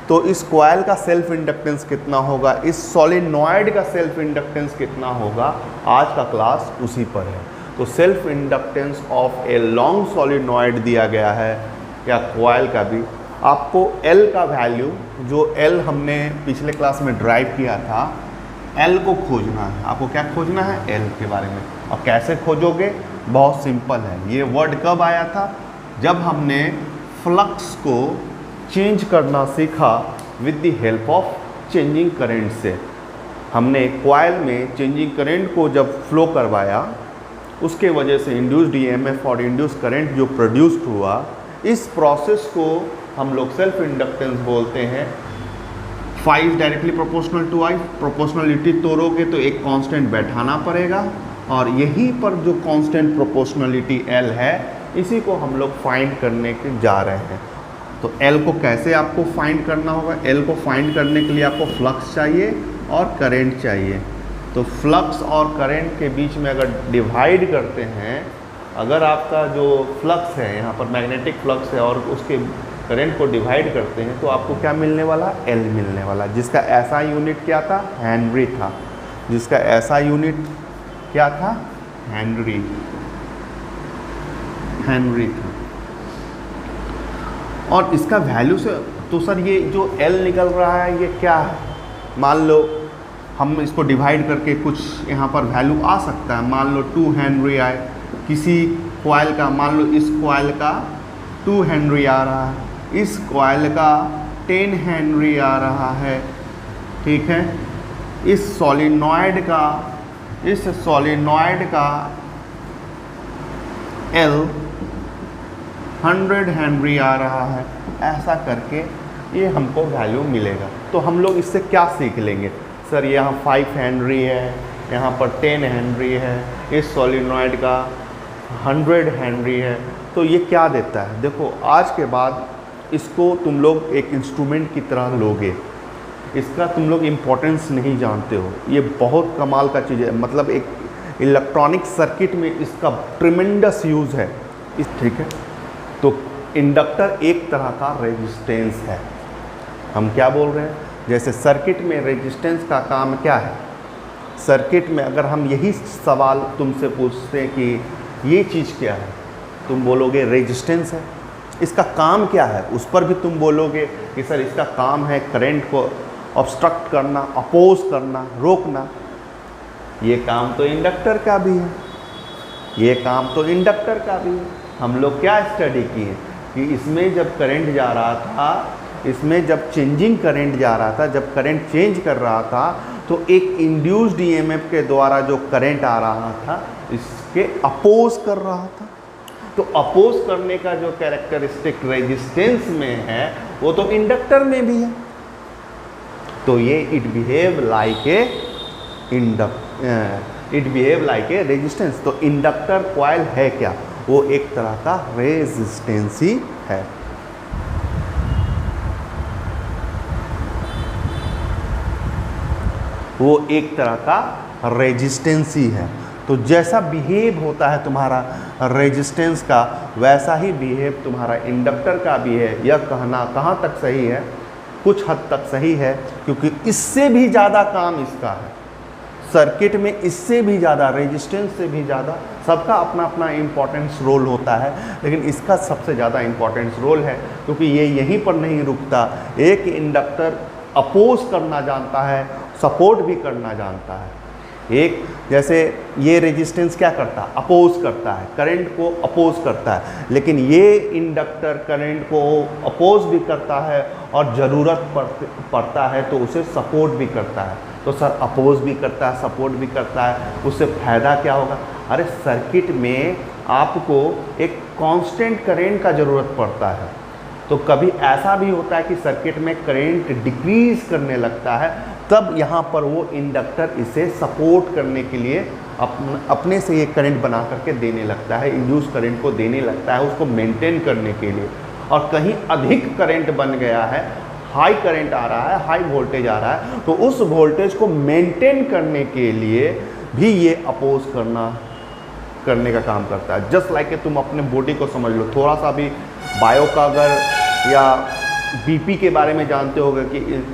तो इस कॉइल का सेल्फ इंडक्टेंस कितना होगा, इस सोलेनॉइड का सेल्फ इंडक्टेंस कितना होगा, आज का क्लास उसी पर है। तो self inductance of a long solenoid दिया गया है, या कॉइल का भी। आपको L का वैल्यू, जो L हमने पिछले क्लास में ड्राइव किया था, L को खोजना है। आपको क्या खोजना है, L के बारे में। और कैसे खोजोगे, बहुत सिंपल है। ये वर्ड कब आया था, जब हमने फ्लक्स को चेंज करना सीखा with the help of changing current से। हमने कॉइल में चेंजिंग करंट को जब फ्लो करवाया, उसके वजह से इंड्यूस्ड ईएमएफ और इंड्यूस्ड करंट जो प्रोड्यूस्ड हुआ, इस प्रोसेस को हम लोग सेल्फ इंडक्टेंस बोलते हैं। Phi is directly proportional to I. Proportionality तोड़ोगे तो एक कांस्टेंट बैठाना पड़ेगा, और यहीं पर जो कांस्टेंट प्रोपोर्शनलिटी L है, इसी को हम लोग फाइंड करने के जा रहे हैं। तो L को कैसे आपको फाइंड करना होगा, L को फाइंड करने के लिए आपको फ्लक्स चाहिए और करंट चाहिए। तो फ्लक्स और करंट के बीच में अगर डिवाइड करते हैं, अगर आपका जो फ्लक्स है, यहाँ पर मैग्नेटिक फ्लक्स है, और उसके करंट को डिवाइड करते हैं, तो आपको क्या मिलने वाला, L मिलने वाला, जिसका ऐसा यूनिट क्या था, हेनरी था। जिसका ऐसा यूनिट क्या था, हेनरी था। और इसका वैल्यू से, तो सर ये जो L निकल रहा है, ये क्या है, मान लो हम इसको डिवाइड करके कुछ यहाँ पर वैल्यू आ सकता है। मान लो 2 हेनरी आए किसी कॉइल का, मान लो इस कॉइल का 2 हेनरी आ रहा है, इस कॉइल का 10 हेनरी आ रहा है, ठीक है। इस सोलेनॉइड का L 100 हेनरी आ रहा है। ऐसा करके ये हमको वैल्यू मिलेगा। तो हम लोग इससे क्या सीख लेंगे, सर यहाँ 5 हेनरी है, यहाँ पर 10 हेनरी है, इस सोलेनॉइड का 100 हेनरी है। तो ये क्या देता है, देखो आज के बाद इसको तुम लोग एक इंस्ट्रूमेंट की तरह लोगे, इसका तुम लोग इम्पोर्टेंस नहीं जानते हो। ये बहुत कमाल का चीज़ है, मतलब एक इलेक्ट्रॉनिक सर्किट में इसका ट्रिमेंडस यूज़ है, ठीक है। तो इंडक्टर एक तरह का रेजिस्टेंस है। हम क्या बोल रहे हैं, जैसे सर्किट में रेजिस्टेंस का काम क्या है, सर्किट में अगर हम यही सवाल तुमसे पूछते हैं कि ये चीज़ क्या है, तुम बोलोगे रेजिस्टेंस है। इसका काम क्या है, उस पर भी तुम बोलोगे कि सर इसका काम है करंट को ऑब्स्ट्रक्ट करना, अपोज करना, रोकना। ये काम तो इंडक्टर का भी है, ये काम तो इंडक्टर का भी है। हम लोग क्या स्टडी किए कि इसमें जब करंट जा रहा था, इसमें जब चेंजिंग करंट जा रहा था, जब करंट चेंज कर रहा था, तो एक इंड्यूस्ड ईएमएफ के द्वारा जो करंट आ रहा था, इसके अपोज कर रहा था। तो अपोज करने का जो कैरेक्टरिस्टिक रेजिस्टेंस में है, वो तो इंडक्टर में भी है। तो ये it behave like a resistance. तो इंडक्टर कॉइल है क्या, वो एक तरह का रेजिस्टेंस ही है। वो एक तरह का रेजिस्टेंस ही है। तो जैसा बिहेव होता है तुम्हारा रेजिस्टेंस का, वैसा ही बिहेव तुम्हारा इंडक्टर का भी है। यह कहना कहाँ तक सही है, कुछ हद तक सही है, क्योंकि इससे भी ज़्यादा काम इसका है। सर्किट में इससे भी ज़्यादा, रेजिस्टेंस से भी ज़्यादा, सबका अपना अपना इम्पोर्टेंस रोल होता है, लेकिन इसका सबसे ज़्यादा इम्पोर्टेंस रोल है, क्योंकि ये यहीं पर नहीं रुकता। एक इंडक्टर अपोज करना जानता है, सपोर्ट भी करना जानता है। एक जैसे ये रेजिस्टेंस क्या करता है, अपोज करता है, करंट को अपोज करता है, लेकिन ये इंडक्टर करंट को अपोज भी करता है और ज़रूरत पड़ता है तो उसे सपोर्ट भी करता है। तो सर अपोज भी करता है, सपोर्ट भी करता है, उससे फ़ायदा क्या होगा, अरे सर्किट में आपको एक कांस्टेंट करंट का ज़रूरत पड़ता है। तो कभी ऐसा भी होता है कि सर्किट में करंट डिक्रीज़ करने लगता है, तब यहाँ पर वो इंडक्टर इसे सपोर्ट करने के लिए अपने से ये करंट बना करके देने लगता है, इंड्यूस करंट को देने लगता है उसको मेंटेन करने के लिए। और कहीं अधिक करंट बन गया है, हाई करंट आ रहा है, हाई वोल्टेज आ रहा है, तो उस वोल्टेज को मेंटेन करने के लिए भी ये अपोज करने का काम करता है। जस्ट लाइक तुम अपने बॉडी को समझ लो, थोड़ा सा भी बायो का अगर या बीपी के बारे में जानते होगे कि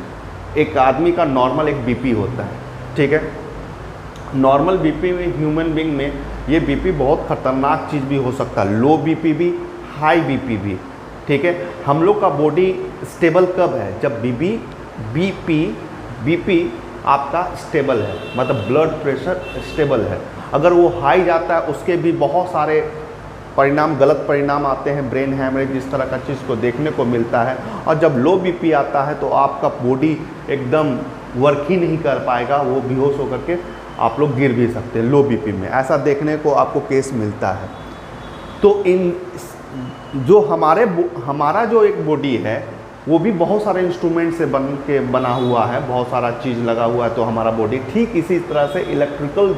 एक आदमी का नॉर्मल एक बीपी होता है, ठीक है। नॉर्मल बीपी में ह्यूमन बीइंग में ये बीपी बहुत खतरनाक चीज़ भी हो सकता है, लो बीपी भी, हाई बीपी भी, ठीक है। हम लोग का बॉडी स्टेबल कब है? जब बीपी आपका स्टेबल है, मतलब ब्लड प्रेशर स्टेबल है। अगर वो हाई जाता है उसके भी बहुत सारे परिणाम, गलत परिणाम आते हैं, ब्रेन हैमरेज, इस तरह का चीज़ को देखने को मिलता है। और जब लो बीपी आता है तो आपका बॉडी एकदम वर्क ही नहीं कर पाएगा, वो बेहोश होकर के आप लोग गिर भी सकते हैं लो बीपी में, ऐसा देखने को आपको केस मिलता है। तो इन जो हमारा जो एक बॉडी है वो भी बहुत सारे इंस्ट्रूमेंट से बना हुआ है, बहुत सारा चीज़ लगा हुआ है। तो हमारा बॉडी ठीक इसी तरह से इलेक्ट्रिकल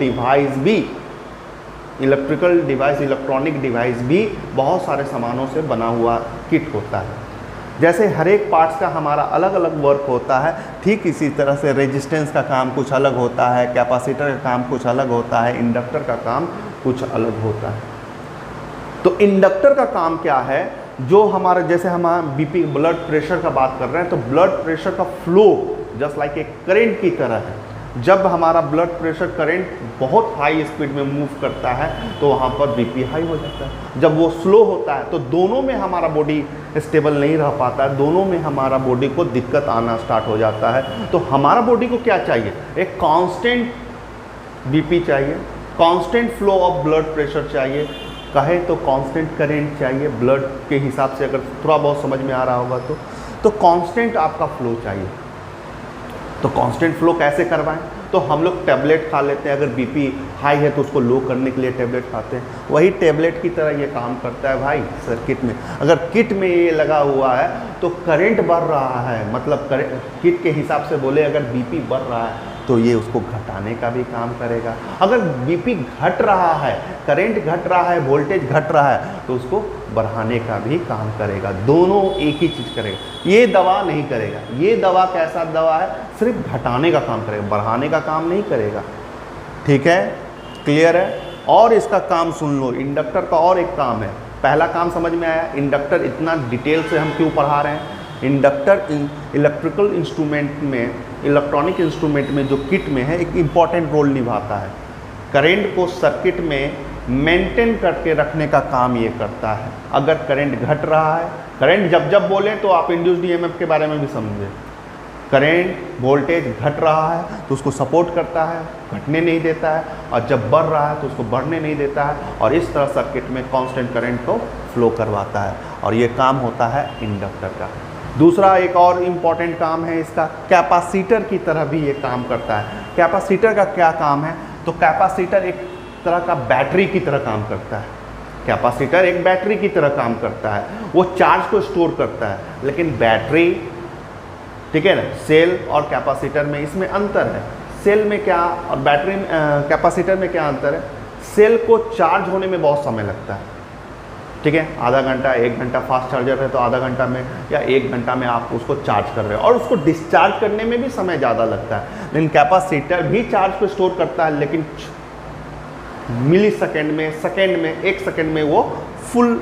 डिवाइस, इलेक्ट्रॉनिक डिवाइस भी बहुत सारे सामानों से बना हुआ किट होता है। जैसे हर एक पार्ट्स का हमारा अलग अलग वर्क होता है, ठीक इसी तरह से रेजिस्टेंस का काम कुछ अलग होता है, कैपेसिटर का काम कुछ अलग होता है, इंडक्टर का काम कुछ अलग होता है। तो इंडक्टर का काम क्या है? जो हमारा, जैसे हम बीपी ब्लड प्रेशर का बात कर रहे हैं, तो ब्लड प्रेशर का फ्लो जस्ट लाइक एक करेंट की तरह है। जब हमारा ब्लड प्रेशर करंट बहुत हाई स्पीड में मूव करता है तो वहाँ पर बीपी हाई हो जाता है। जब वो स्लो होता है तो दोनों में हमारा बॉडी स्टेबल नहीं रह पाता है, दोनों में हमारा बॉडी को दिक्कत आना स्टार्ट हो जाता है। तो हमारा बॉडी को क्या चाहिए? एक कांस्टेंट बीपी चाहिए, constant flow of blood pressure चाहिए, कहे तो कांस्टेंट करंट चाहिए ब्लड के हिसाब से, अगर थोड़ा बहुत समझ में आ रहा होगा तो कांस्टेंट आपका फ्लो चाहिए। तो कांस्टेंट फ्लो कैसे करवाएं? तो हम लोग टैबलेट खा लेते हैं, अगर बीपी हाई है तो उसको लो करने के लिए टैबलेट खाते हैं, वही टैबलेट की तरह ये काम करता है भाई सर्किट में। अगर किट में ये लगा हुआ है तो करंट बढ़ रहा है, मतलब किट के हिसाब से बोले अगर बीपी बढ़ रहा है तो ये उसको घटाने का भी काम करेगा। अगर बीपी घट रहा है, करंट घट रहा है, वोल्टेज घट रहा है तो उसको बढ़ाने का भी काम करेगा। दोनों एक ही चीज़ करेगा। ये दवा नहीं करेगा। ये दवा कैसा दवा है? सिर्फ घटाने का काम करेगा, बढ़ाने का काम नहीं करेगा। ठीक है, क्लियर है? और इसका काम सुन लो, इंडक्टर का और एक काम है। पहला काम समझ में आया, इंडक्टर इतना डिटेल से हम क्यों पढ़ा रहे हैं? इंडक्टर इलेक्ट्रिकल इंस्ट्रूमेंट में, इलेक्ट्रॉनिक इंस्ट्रूमेंट में जो किट में है एक इम्पॉर्टेंट रोल निभाता है। करंट को सर्किट में मेंटेन करके रखने का काम ये करता है। अगर करंट घट रहा है, करंट जब बोले तो आप इंड्यूस्ड ईएमएफ के बारे में भी समझें। करंट वोल्टेज घट रहा है तो उसको सपोर्ट करता है, घटने नहीं देता है, और जब बढ़ रहा है तो उसको बढ़ने नहीं देता है, और इस तरह सर्किट में कांस्टेंट करंट को फ्लो करवाता है। और ये काम होता है इंडक्टर का। दूसरा एक और इम्पॉर्टेंट काम है इसका, कैपेसिटर की तरह भी ये काम करता है। कैपेसिटर का क्या काम है? तो कैपेसिटर एक तरह का बैटरी की तरह काम करता है। कैपेसिटर एक बैटरी की तरह काम करता है, वो चार्ज को स्टोर करता है। लेकिन बैटरी, ठीक है ना, सेल और कैपेसिटर में इसमें अंतर है। सेल में क्या और बैटरी कैपेसिटर में क्या अंतर है? सेल को चार्ज होने में बहुत समय लगता है, ठीक है, आधा घंटा, 1 घंटा, फास्ट चार्जर है तो आधा घंटा में या 1 घंटा में आप उसको चार्ज कर रहे हो, और उसको डिस्चार्ज करने में भी समय ज़्यादा लगता है। लेकिन कैपेसिटर भी चार्ज को स्टोर करता है, लेकिन मिली सेकेंड में, 1 सेकेंड में वो फुल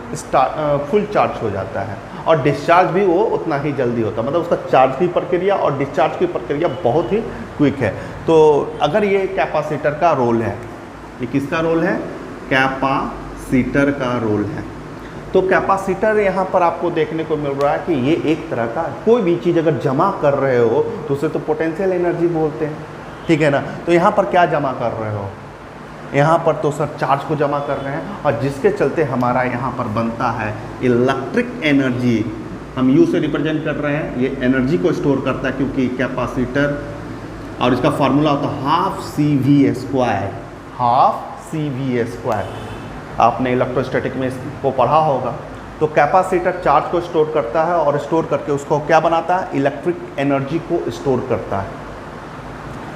चार्ज हो जाता है, और डिस्चार्ज भी वो उतना ही जल्दी होता है। मतलब उसका चार्ज की प्रक्रिया और डिस्चार्ज की प्रक्रिया बहुत ही क्विक है। तो अगर ये कैपेसिटर का रोल है, ये किसका रोल है? कैपेसिटर का रोल है। तो कैपेसिटर यहाँ पर आपको देखने को मिल रहा है कि ये एक तरह का, कोई भी चीज़ अगर जमा कर रहे हो तो उसे तो पोटेंशियल एनर्जी बोलते हैं, ठीक है ना। तो यहाँ पर क्या जमा कर रहे हो? यहाँ पर तो सर चार्ज को जमा कर रहे हैं, और जिसके चलते हमारा यहाँ पर बनता है इलेक्ट्रिक एनर्जी। हम यू से रिप्रेजेंट कर रहे हैं, ये एनर्जी को स्टोर करता है, क्योंकि कैपेसिटर, और इसका फार्मूला होता है हाफ CV² आपने इलेक्ट्रोस्टैटिक में इसको पढ़ा होगा। तो कैपेसिटर चार्ज को स्टोर करता है, और स्टोर करके उसको क्या बनाता है? इलेक्ट्रिक एनर्जी को स्टोर करता है।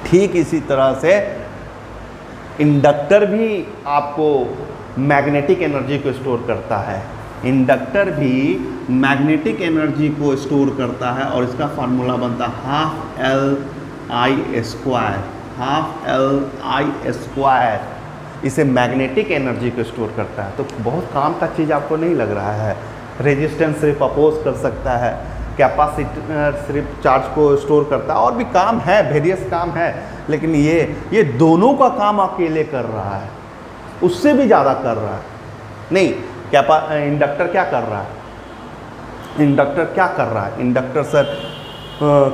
ठीक इसी तरह से इंडक्टर भी आपको मैग्नेटिक एनर्जी को स्टोर करता है। इंडक्टर भी मैग्नेटिक एनर्जी को स्टोर करता है, और इसका फार्मूला बनता है हाफ Li²। इसे मैग्नेटिक एनर्जी को स्टोर करता है। तो बहुत काम का चीज़ आपको नहीं लग रहा है। रेजिस्टेंस सिर्फ अपोज कर सकता है, कैपेसिटर सिर्फ चार्ज को स्टोर करता है, और भी काम है, वेरियस काम है, लेकिन ये दोनों का काम अकेले कर रहा है, उससे भी ज़्यादा कर रहा है। नहीं, इंडक्टर क्या कर रहा है? इंडक्टर क्या कर रहा है? इंडक्टर सर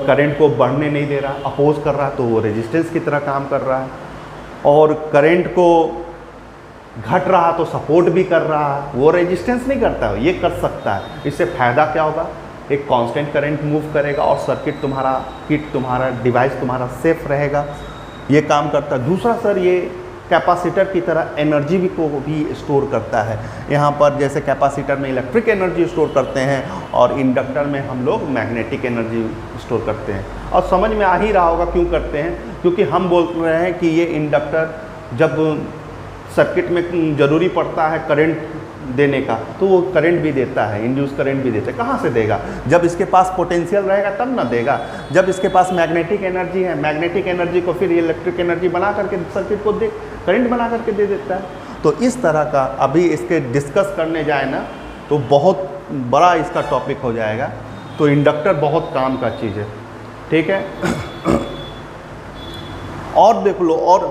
करंट को बढ़ने नहीं दे रहा, अपोज कर रहा है, तो वो रेजिस्टेंस की तरह काम कर रहा है। और करंट को घट रहा तो सपोर्ट भी कर रहा है, वो रेजिस्टेंस नहीं करता है, ये कर सकता है। इससे फ़ायदा क्या होगा? एक कांस्टेंट करंट मूव करेगा और सर्किट तुम्हारा, किट तुम्हारा, डिवाइस तुम्हारा सेफ रहेगा, ये काम करता है। दूसरा सर, ये कैपेसिटर की तरह एनर्जी भी को भी स्टोर करता है। यहाँ पर जैसे कैपेसिटर में इलेक्ट्रिक एनर्जी स्टोर करते हैं और इंडक्टर में हम लोग मैग्नेटिक एनर्जी स्टोर करते हैं। और समझ में आ ही रहा होगा क्यों करते हैं, क्योंकि हम बोल रहे हैं कि ये इंडक्टर जब सर्किट में ज़रूरी पड़ता है करंट देने का, तो वो करंट भी देता है, इंड्यूस करंट भी देता है। कहाँ से देगा? जब इसके पास पोटेंशियल रहेगा तब ना देगा। जब इसके पास मैग्नेटिक एनर्जी है, मैग्नेटिक एनर्जी को फिर इलेक्ट्रिक एनर्जी बना करके सर्किट को करंट बना करके दे देता है। तो इस तरह का अभी इसके डिस्कस करने जाए ना तो बहुत बड़ा इसका टॉपिक हो जाएगा। तो इंडक्टर बहुत काम का चीज़ है, ठीक है। और देख लो, और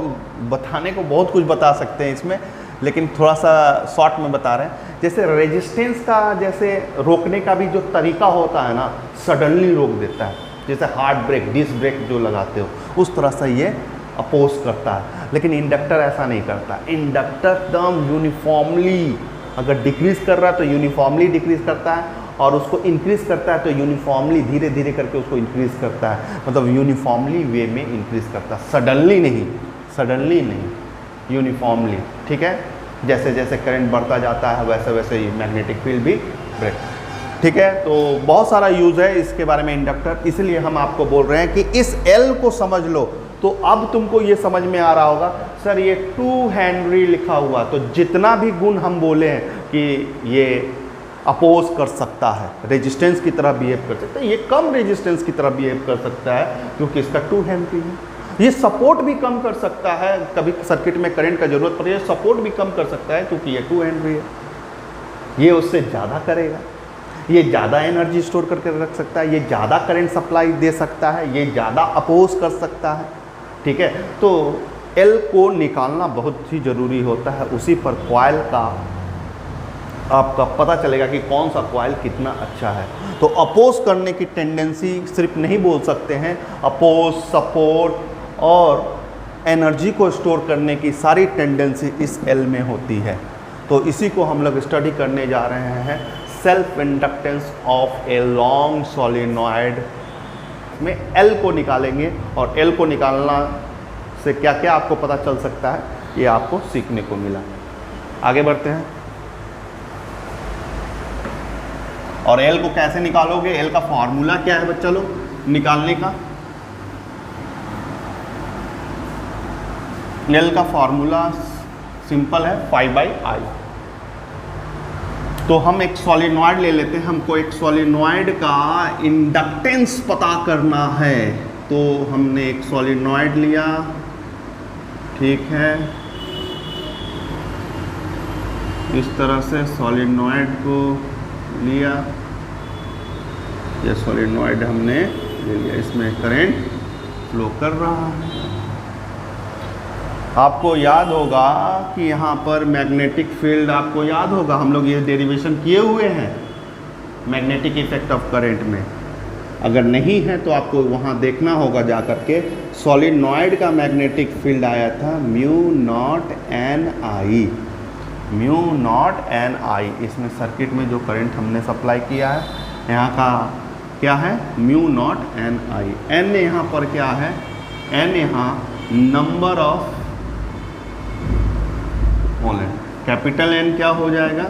बताने को बहुत कुछ बता सकते हैं इसमें, लेकिन थोड़ा सा शॉर्ट में बता रहे हैं। जैसे रेजिस्टेंस का, जैसे रोकने का भी जो तरीका होता है ना, सडनली रोक देता है, जैसे हार्ड ब्रेक, डिस्क ब्रेक जो लगाते हो, उस तरह से ये अपोज करता है। लेकिन इंडक्टर ऐसा नहीं करता। इंडक्टर एकदम यूनिफॉर्मली, अगर डिक्रीज़ कर रहा है तो यूनिफॉर्मली डिक्रीज़ करता है, और उसको इंक्रीज़ करता है तो यूनिफॉर्मली धीरे धीरे करके उसको इंक्रीज़ करता है, मतलब यूनिफॉर्मली वे में इंक्रीज़ करता है, सडनली नहीं, यूनिफॉर्मली, ठीक है। जैसे जैसे करंट बढ़ता जाता है वैसे वैसे ही मैग्नेटिक फील्ड भी ब्रेक, ठीक है। तो बहुत सारा यूज़ है इसके बारे में इंडक्टर, इसलिए हम आपको बोल रहे हैं कि इस L को समझ लो। तो अब तुमको ये समझ में आ रहा होगा, सर ये 2 हेनरी लिखा हुआ, तो जितना भी गुण हम बोले हैं कि ये अपोज कर सकता है, रेजिस्टेंस की तरह बिहेव कर सकता है, ये कम रेजिस्टेंस की तरह बिहेव कर सकता है क्योंकि इसका 2 हेनरी है। ये सपोर्ट भी कम कर सकता है, कभी सर्किट में करंट का जरूरत पड़े, सपोर्ट भी कम कर सकता है क्योंकि ये 2 हेनरी है। ये उससे ज़्यादा करेगा, ये ज़्यादा एनर्जी स्टोर करके रख सकता है, ये ज़्यादा करंट सप्लाई दे सकता है, ये ज़्यादा अपोज कर सकता है, ठीक है। तो L को निकालना बहुत ही ज़रूरी होता है, उसी पर कॉइल का आपका पता चलेगा कि कौन सा कॉइल कितना अच्छा है। तो अपोज करने की टेंडेंसी सिर्फ नहीं बोल सकते हैं, अपोज, सपोर्ट और एनर्जी को स्टोर करने की सारी टेंडेंसी इस L में होती है। तो इसी को हम लोग स्टडी करने जा रहे हैं, self inductance of a long solenoid में L को निकालेंगे, और L को निकालना से क्या क्या आपको पता चल सकता है ये आपको सीखने को मिला। आगे बढ़ते हैं। और L को कैसे निकालोगे? L का फॉर्मूला क्या है बच्चा लोग निकालने का? L का फॉर्मूला सिंपल है, 5/I। तो हम एक सॉलिनॉइड ले लेते हैं, हमको एक सॉलिनॉइड का इंडक्टेंस पता करना है। तो हमने एक सॉलिनॉइड लिया, ठीक है, इस तरह से सॉलिनॉइड को लिया, ये सॉलिनॉइड हमने ले लिया, इसमें करंट फ्लो कर रहा है। आपको याद होगा कि यहाँ पर मैग्नेटिक फील्ड, आपको याद होगा हम लोग ये डेरिवेशन किए हुए हैं मैग्नेटिक इफेक्ट ऑफ करंट में। अगर नहीं है तो आपको वहाँ देखना होगा जा कर के। सॉलिनॉइड का मैग्नेटिक फील्ड आया था μ0 Ni। इसमें सर्किट में जो करंट हमने सप्लाई किया है, यहाँ का क्या है μ0 Ni। n यहाँ पर क्या है? n यहाँ नंबर ऑफ मोलेट, कैपिटल N क्या हो जाएगा?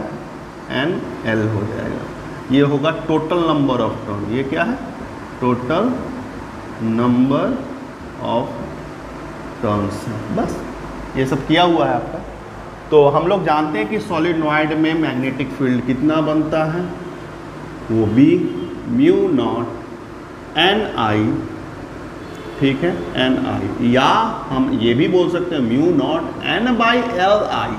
NL हो जाएगा। ये होगा टोटल नंबर ऑफ टर्न। ये क्या है? Total number of turns. बस ये सब किया हुआ है आपका। तो हम लोग जानते हैं कि सॉलिनॉइड में मैग्नेटिक फील्ड कितना बनता है, वो भी μ0 Ni, ठीक है, Ni, या हम ये भी बोल सकते हैं μ0 N/Li।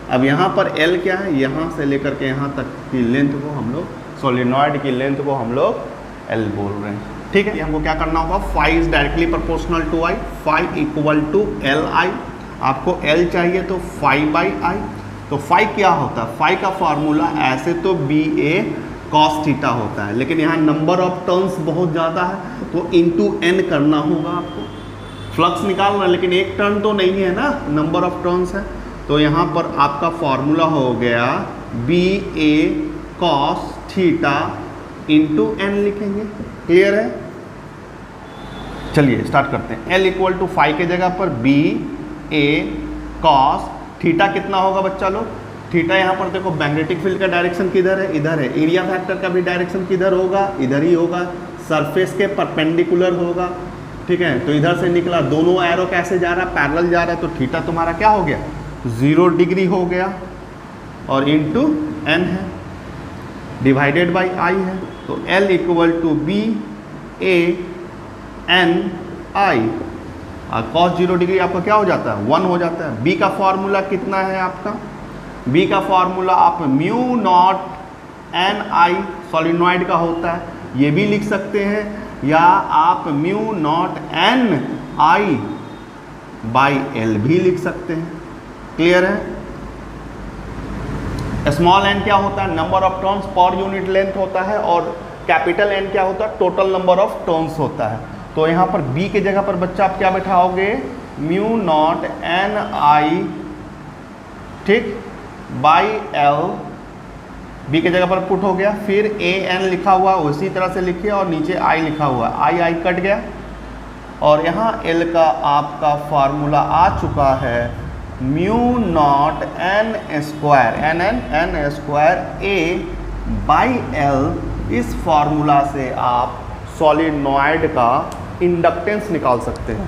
अब यहाँ पर L क्या है? यहाँ से लेकर के यहाँ तक की लेंथ को हम लोग, सॉलिनॉइड की लेंथ को हम लोग L बोल रहे हैं, ठीक है। हमको क्या करना होगा, phi is directly proportional to I, phi equal to Li, आपको L चाहिए तो phi बाई I। तो phi क्या होता है, phi का फॉर्मूला ऐसे तो BA cos थीटा होता है, लेकिन यहाँ नंबर ऑफ टर्न्स बहुत ज़्यादा है तो इंटू n करना होगा आपको, फ्लक्स निकालना, लेकिन एक टर्न तो नहीं है ना, नंबर ऑफ टर्न्स है। तो यहाँ पर आपका फॉर्मूला हो गया BA cos theta into n लिखेंगे, क्लियर है। चलिए स्टार्ट करते हैं। L इक्वल टू फाई के जगह पर BA cos थीटा कितना होगा बच्चा लोग, थीटा यहाँ पर देखो मैग्नेटिक फील्ड का डायरेक्शन किधर है, इधर है। एरिया फैक्टर का भी डायरेक्शन किधर होगा, इधर ही होगा, सरफेस के परपेंडिकुलर होगा, ठीक है। तो इधर से निकला, दोनों एरो कैसे जा रहा है, पैरेलल जा रहा है, तो थीटा तुम्हारा क्या हो गया, 0 डिग्री हो गया, और इंटू n है, डिवाइडेड बाई I है। तो L equal to BA n I, और cos 0 डिग्री आपका क्या हो जाता है, 1 हो जाता है। B का फॉर्मूला कितना है आपका, B का फॉर्मूला आप mu naught n I solenoid का होता है, ये भी लिख सकते हैं, या आप mu naught n I by L भी लिख सकते हैं, क्लियर है। स्मॉल n क्या होता है, number of turns per unit length होता है, और कैपिटल N क्या होता है, टोटल नंबर ऑफ टर्न्स होता है। तो यहाँ पर B के जगह पर बच्चा आप क्या बैठाओगे, म्यू नॉट n I, ठीक, बाई L, B के जगह पर पुट हो गया, फिर A n लिखा हुआ उसी तरह से लिखिए, और नीचे I लिखा हुआ, I कट गया, और यहाँ L का आपका फार्मूला आ चुका है mu naught n square n square A by L। इस फार्मूला से आप सॉलिनॉइड का इंडक्टेंस निकाल सकते हैं,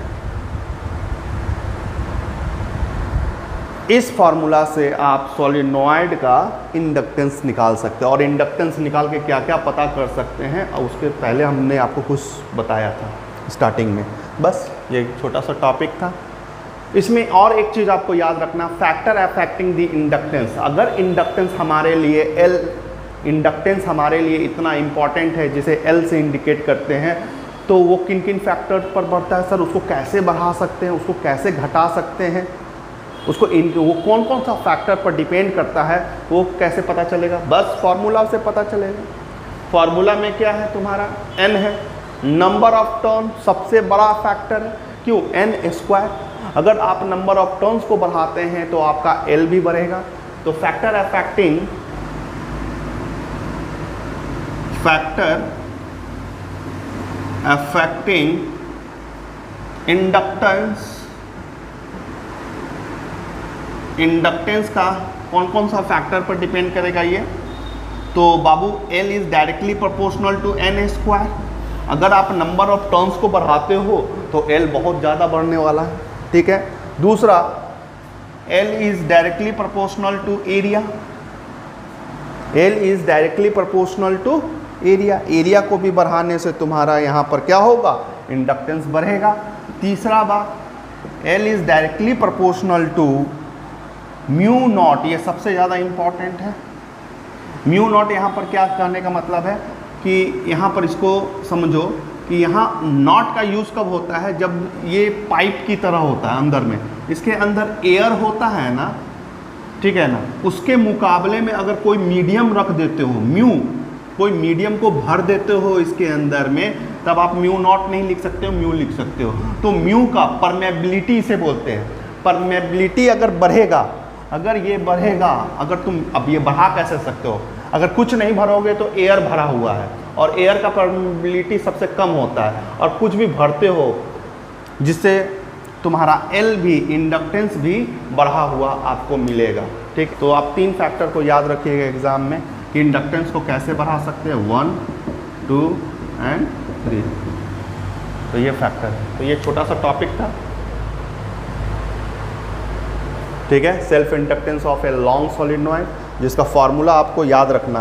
इस फार्मूला से आप सॉलिनॉइड का इंडक्टेंस निकाल सकते हैं। और इंडक्टेंस निकाल के क्या क्या पता कर सकते हैं, और उसके पहले हमने आपको कुछ बताया था स्टार्टिंग में, बस ये छोटा सा टॉपिक था। इसमें और एक चीज़ आपको याद रखना, फैक्टर अफेक्टिंग द इंडक्टेंस। अगर इंडक्टेंस हमारे लिए इंडक्टेंस हमारे लिए इतना इम्पॉर्टेंट है, जिसे L से इंडिकेट करते हैं, तो वो किन किन फैक्टर्स पर बढ़ता है सर, उसको कैसे बढ़ा सकते हैं, उसको कैसे घटा सकते हैं, उसको वो कौन कौन सा फैक्टर पर डिपेंड करता है, वो कैसे पता चलेगा, बस फार्मूला से पता चलेगा। फार्मूला में क्या है तुम्हारा, n है, नंबर ऑफ टर्न सबसे बड़ा फैक्टर है, क्यों, n स्क्वायर। अगर आप नंबर ऑफ टर्न्स को बढ़ाते हैं तो आपका L भी बढ़ेगा। तो फैक्टर अफेक्टिंग इंडक्टेंस का कौन कौन सा फैक्टर पर डिपेंड करेगा ये, तो बाबू L is directly proportional to n square. अगर आप नंबर ऑफ टर्न्स को बढ़ाते हो तो L बहुत ज़्यादा बढ़ने वाला है, ठीक है। दूसरा, L is directly proportional to area, L is directly proportional to area. Area को भी बढ़ाने से तुम्हारा यहाँ पर क्या होगा, इंडक्टेंस बढ़ेगा। तीसरा बात, L is directly proportional to mu naught, ये सबसे ज़्यादा इम्पॉर्टेंट है। म्यू नॉट यहाँ पर क्या कहने का मतलब है कि यहाँ पर इसको समझो कि यहाँ नॉट का यूज़ कब होता है, जब ये पाइप की तरह होता है, अंदर में इसके अंदर एयर होता है ना, ठीक है ना, उसके मुकाबले में अगर कोई मीडियम रख देते हो, कोई मीडियम को भर देते हो इसके अंदर में, तब आप म्यू नॉट नहीं लिख सकते हो, म्यू लिख सकते हो। तो म्यू का परमेबिलिटी से बोलते हैं, परमेबिलिटी अगर बढ़ेगा, अगर ये बढ़ेगा, अगर तुम अब ये बढ़ा कैसे सकते हो, अगर कुछ नहीं भरोगे तो एयर भरा हुआ है, और एयर का परमेबिलिटी सबसे कम होता है, और कुछ भी भरते हो जिससे तुम्हारा L भी, इंडक्टेंस भी बढ़ा हुआ आपको मिलेगा, ठीक। तो आप 3 फैक्टर को याद रखिएगा एग्जाम में कि इंडक्टेंस को कैसे बढ़ा सकते हैं, 1, 2 एंड 3। तो ये फैक्टर है। तो ये छोटा सा टॉपिक था, ठीक है, self inductance of a long solenoid, जिसका फॉर्मूला आपको याद रखना है।